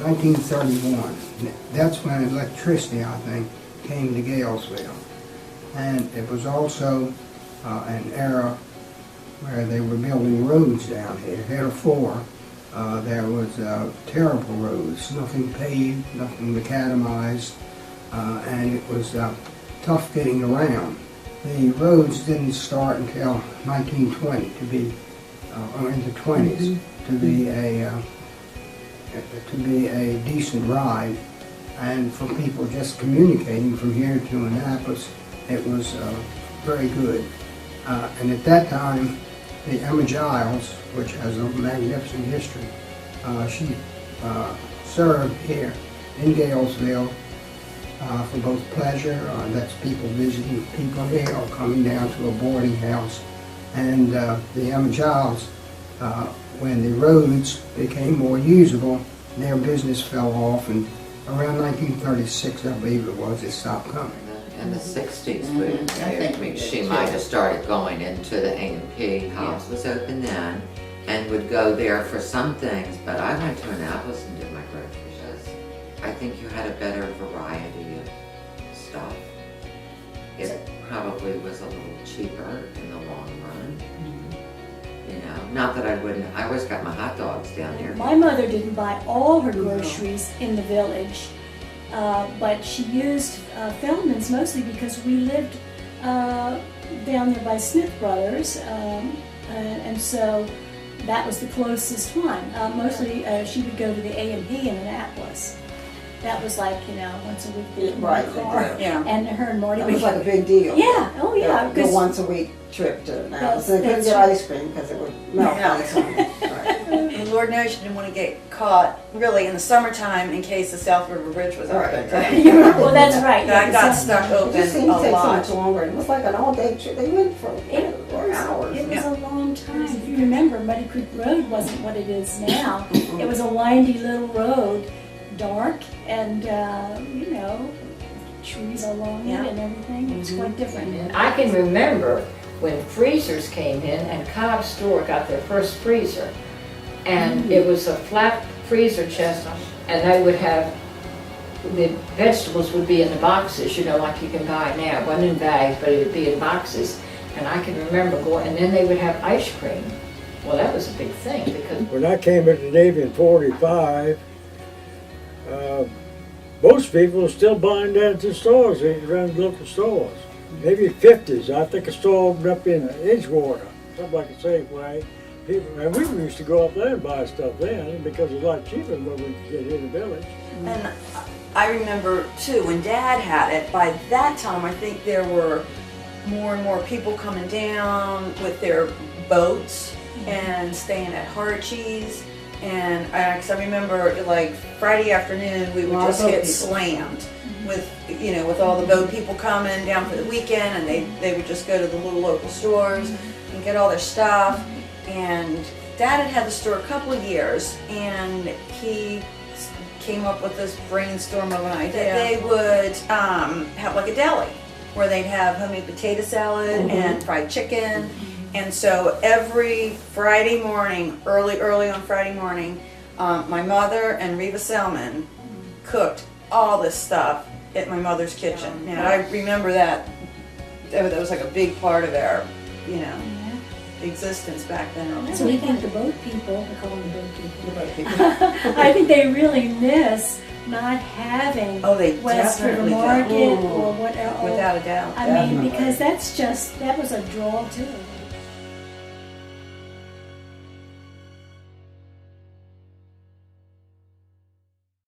1931. That's when electricity, I think, came to Galesville. And it was also an era where they were building roads down here. Heretofore, there was terrible roads, nothing paved, nothing macadamized, and it was tough getting around. The roads didn't start until 1920 to be, or in the 20s, to be a decent ride, and for people just communicating from here to Annapolis, it was very good. And at that time, the Emma Giles, which has a magnificent history, she served here in Galesville for both pleasure, that's people visiting people here or coming down to a boarding house. And the Emma Giles, when the roads became more usable, their business fell off, and around 1936, I believe it was, it stopped coming. In the 60s, I think she might have started going into the A&P. Hobbs was open then, and would go there for some things, but I went to Annapolis and did my groceries. I think you had a better variety of stuff. It probably was a little cheaper in the long run. You know, not that I wouldn't, I always got my hot dogs down there. My mother didn't buy all her groceries in the village, but she used Feldman's mostly because we lived down there by Smith Brothers, and so that was the closest one. Mostly she would go to the A&P in Annapolis. That was like, you know, once a week in the car. Yeah. And her and Marty It was like a big deal. Yeah, oh yeah. The once a week trip to Annapolis. They couldn't get ice cream because it would melt by the time. And Lord knows you didn't want to get caught really in the summertime in case the South River Bridge was open. Well, that's right. I got stuck It open just seemed a to take so lot. much longer. It was like an all-day trip. They went for hours. It was a long time. If you remember, Muddy Creek Road wasn't what it is now. It was a windy little road, dark, and you know, trees along it and everything. It was quite different. And I can remember when freezers came in, and Cobb's store got their first freezer, and it was a flat freezer chest, and they would have, the vegetables would be in the boxes, you know, like you can buy now. It wasn't in bags, but it would be in boxes. And I can remember going, and then they would have ice cream. Well, that was a big thing because when I came into the Navy in '45, most people are still buying down at the stores, around the local stores. Maybe 50s. I think a store opened up in Edgewater, something like a Safeway. People, and we used to go up there and buy stuff then because it was a lot cheaper than what we could get here in the village. And I remember too, when Dad had it, by that time I think there were more and more people coming down with their boats and staying at Harchie's. And cause I remember like Friday afternoon we would just get slammed with, you know, with all the boat people coming down for the weekend, and they would just go to the little local stores and get all their stuff. And Dad had the store a couple of years, and he came up with this brainstorm of an idea that they would have like a deli where they'd have homemade potato salad and fried chicken. And so every Friday morning, early on Friday morning, my mother and Reva Selman cooked all this stuff at my mother's kitchen. And I remember that was like a big part of our, you know, existence back then. So we think the boat people, we call them the boat people. I think they really miss not having they West River definitely Market do. or whatever. Without a doubt. I mean, because that was a draw too.